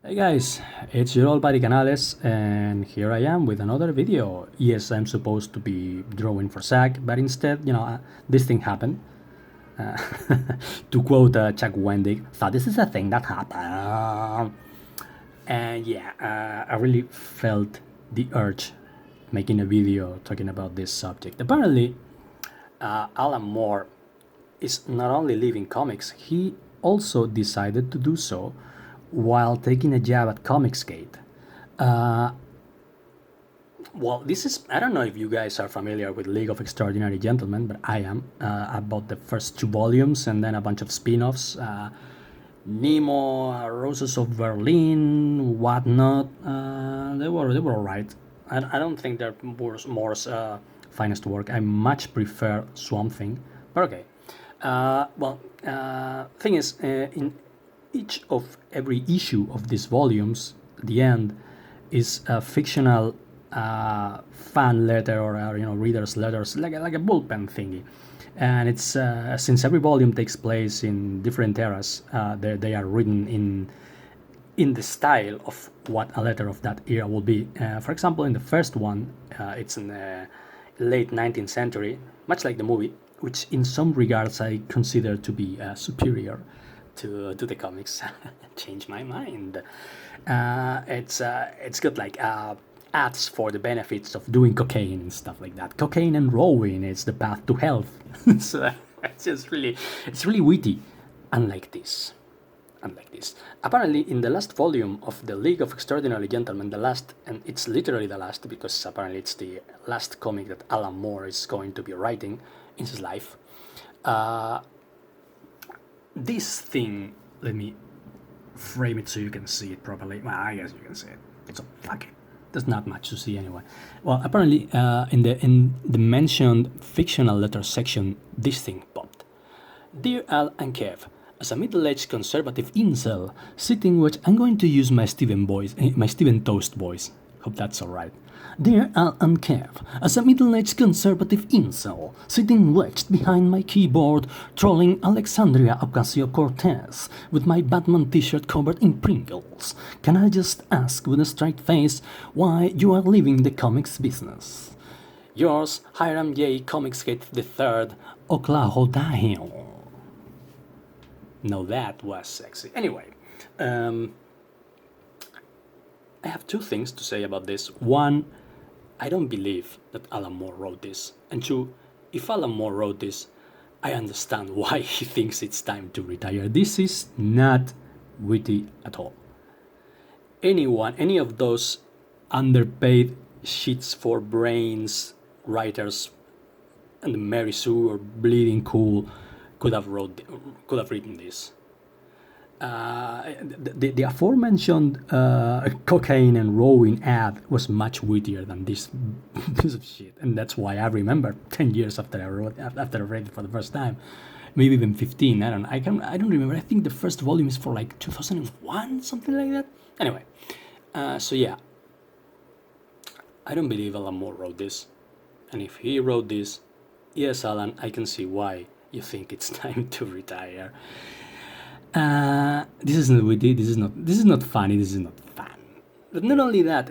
Hey guys, it's your old buddy Canales, and here I am with another video. Yes, I'm supposed to be drawing for SAG, but instead, this thing happened. Uh, to quote Chuck Wendig, so this is a thing that happened. And yeah, I really felt the urge making a video talking about this subject. Apparently, Alan Moore is not only leaving comics, he also decided to do so while taking a jab at Comicsgate. Uh, well, this is, I don't know if you guys are familiar with League of Extraordinary Gentlemen, but I am. I bought the first two volumes and then a bunch of spin offs. Nemo, Roses of Berlin, whatnot. They were alright. I don't think they're Moore's finest work. I much prefer Swamp Thing, but okay. Thing is, in each of every issue of these volumes, the end is a fictional fan letter or readers letters, like a bullpen thingy. And it's since every volume takes place in different eras, they are written in the style of what a letter of that era will be. For example, in the first one, it's in the late 19th century, much like the movie, which in some regards I consider to be superior to the comics. Change my mind. It's got like ads for the benefits of doing cocaine and stuff like that. Cocaine and rowing is the path to health. So it's really witty. Unlike this. Apparently, in the last volume of the League of Extraordinary Gentlemen, the last, and it's literally the last because apparently it's the last comic that Alan Moore is going to be writing in his life. This thing, let me frame it so you can see it properly. Well, I guess you can see it. So fuck it. There's not much to see anyway. Well, apparently, in the mentioned fictional letter section, this thing popped. Dear Al and Kev, as a middle-aged conservative incel, sitting which I'm going to use my Steven Toast voice. Hope that's alright. Dear Al and Kev, as a middle-aged conservative incel, sitting wedged behind my keyboard, trolling Alexandria Ocasio-Cortez with my Batman t-shirt covered in Pringles, can I just ask with a straight face why you are leaving the comics business? Yours, Hiram J. Comicsgate III, Oklahoma. Now that was sexy. Anyway, I have two things to say about this. One, I don't believe that Alan Moore wrote this. And two, if Alan Moore wrote this, I understand why he thinks it's time to retire. This is not witty at all. Any of those underpaid shits for brains writers and Mary Sue or Bleeding Cool could have written this. The aforementioned cocaine and rowing ad was much wittier than this piece of shit, and that's why I remember 10 years after I read it for the first time, maybe even 15. I don't remember. I think the first volume is for like 2001, something like that. Anyway, so yeah, I don't believe Alan Moore wrote this, and if he wrote this, yes, Alan, I can see why you think it's time to retire. This is not witty. This is not funny. This is not fun. But not only that,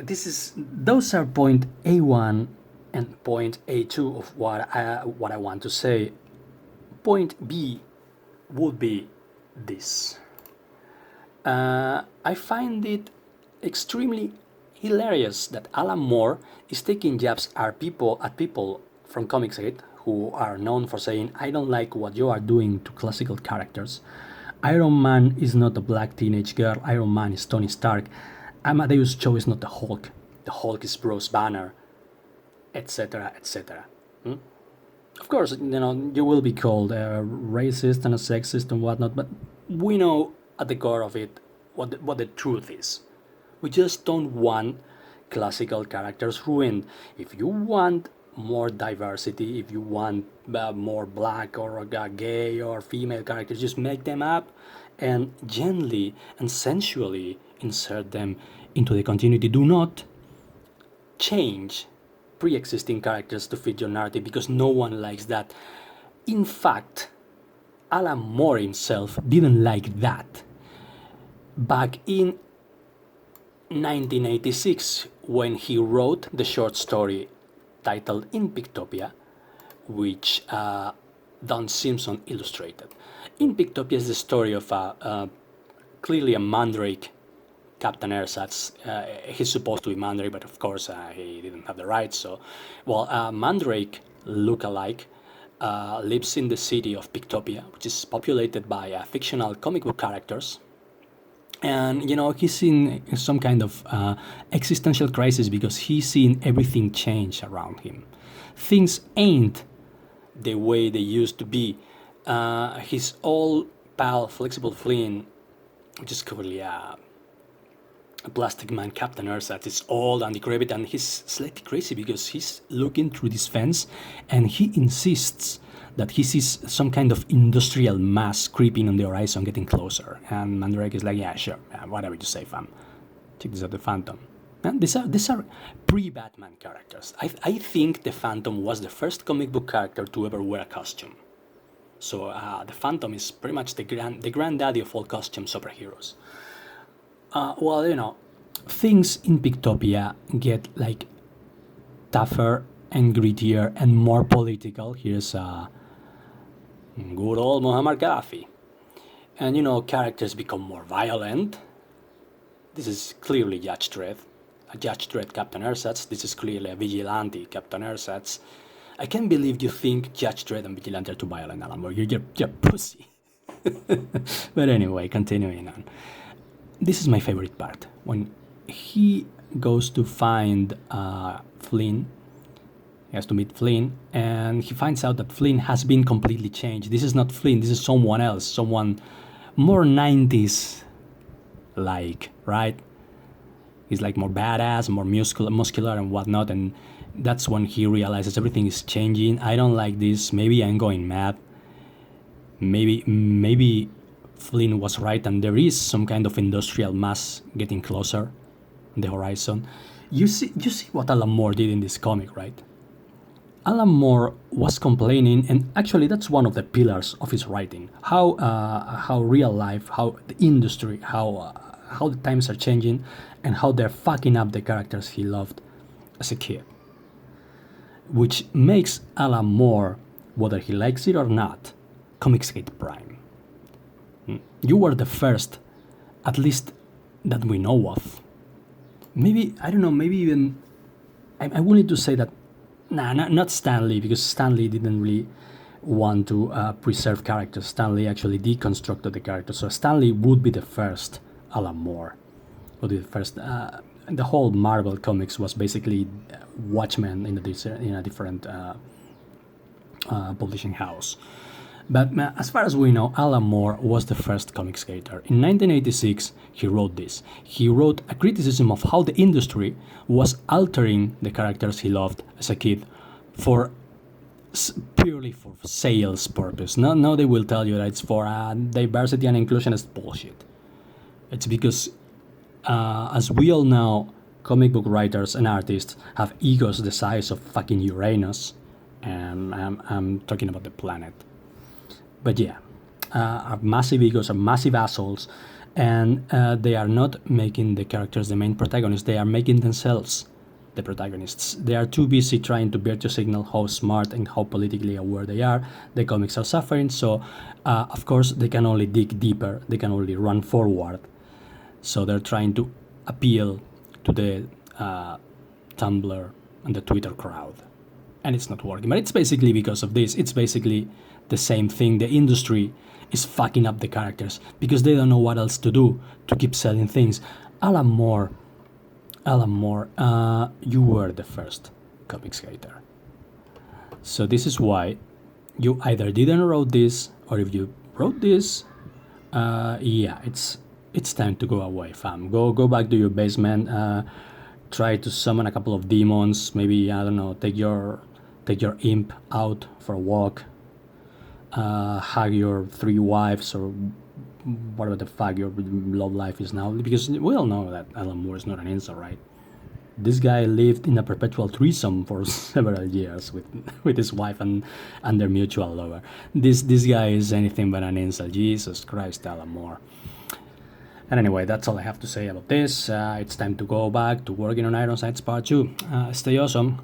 those are point A1 and point A2 of what I want to say. Point B would be this. I find it extremely hilarious that Alan Moore is taking jabs at people from Comicsgate who are known for saying, I don't like what you are doing to classical characters. Iron Man is not a black teenage girl. Iron Man is Tony Stark. Amadeus Cho is not the Hulk. The Hulk is Bruce Banner, etc., etc. Of course, you will be called a racist and a sexist and whatnot, but we know at the core of it what the truth is. We just don't want classical characters ruined. If you want more diversity, if you want more black or gay or female characters, just make them up and gently and sensually insert them into the continuity. Do not change pre-existing characters to fit your narrative, because no one likes that. In fact, Alan Moore himself didn't like that. Back in 1986 when he wrote the short story titled In Pictopia, which Don Simpson illustrated. In Pictopia is the story of clearly a mandrake Captain Ersatz. He's supposed to be Mandrake, but of course he didn't have the rights. So, well, Mandrake look-alike lives in the city of Pictopia, which is populated by fictional comic book characters. And he's in some kind of existential crisis because he's seen everything change around him. Things ain't the way they used to be. His old pal, Flexible Flynn, which is clearly a plastic man, Captain Ersatz, is old and decrepit, and he's slightly crazy because he's looking through this fence and he insists that he sees some kind of industrial mass creeping on the horizon, getting closer. And Mandrake is like, yeah, sure, whatever you say, fam. Check this out, the Phantom. And these are pre-Batman characters. I think the Phantom was the first comic book character to ever wear a costume. So the Phantom is pretty much the granddaddy of all costume superheroes. Well, things in Pictopia get like tougher and grittier and more political. Here's good old Muammar Gaddafi. And characters become more violent. This is clearly Judge Dredd. A Judge Dredd Captain Ersatz. This is clearly a vigilante Captain Ersatz. I can't believe you think Judge Dredd and Vigilante are too violent, Alan Moore. You're pussy. But anyway, continuing on. This is my favorite part. When he goes to find Flynn, he has to meet Flynn, and he finds out that Flynn has been completely changed. This is not Flynn, this is someone else, someone more 90s like, right? He's like more badass, more muscular and whatnot, and that's when he realizes everything is changing. I don't like this, maybe I'm going mad. Maybe Flynn was right and there is some kind of industrial mass getting closer on the horizon. You see what Alan Moore did in this comic, right? Alan Moore was complaining, and actually that's one of the pillars of his writing. How real life, how the industry, how the times are changing, and how they're fucking up the characters he loved as a kid. Which makes Alan Moore, whether he likes it or not, Comicsgate Prime. You were the first, at least that we know of. Maybe, I don't know, maybe even, I wanted to say that, not Stan Lee, because Stan Lee didn't really want to preserve characters. Stan Lee actually deconstructed the characters. So Stan Lee would be the first Alan Moore. Would be the first. The whole Marvel comics was basically Watchmen in a different publishing house. But as far as we know, Alan Moore was the first Comicsgater. In 1986, he wrote this. He wrote a criticism of how the industry was altering the characters he loved as a kid purely for sales purpose. Now they will tell you that it's for diversity and inclusion is bullshit. It's because, as we all know, comic book writers and artists have egos the size of fucking Uranus, and I'm talking about the planet. But yeah, are massive egos, are massive assholes, and they are not making the characters the main protagonists, they are making themselves the protagonists. They are too busy trying to virtue signal how smart and how politically aware they are. The comics are suffering, so of course they can only dig deeper, they can only run forward. So they're trying to appeal to the Tumblr and the Twitter crowd. And it's not working, but it's basically because of this. It's basically the same thing. The industry is fucking up the characters because they don't know what else to do to keep selling things. Alan Moore, you were the first Comicsgater. So this is why you either didn't wrote this, or if you wrote this, yeah, it's time to go away, fam. Go back to your basement. Try to summon a couple of demons. Maybe, I don't know, take your imp out for a walk. Hug your 3 wives or whatever the fuck your love life is now, because we all know that Alan Moore is not an incel, right? This guy lived in a perpetual threesome for several years with his wife and their mutual lover. This guy is anything but an incel. Jesus Christ, Alan Moore. And anyway, that's all I have to say about this. It's time to go back to working on Ironsides Part 2. Stay awesome.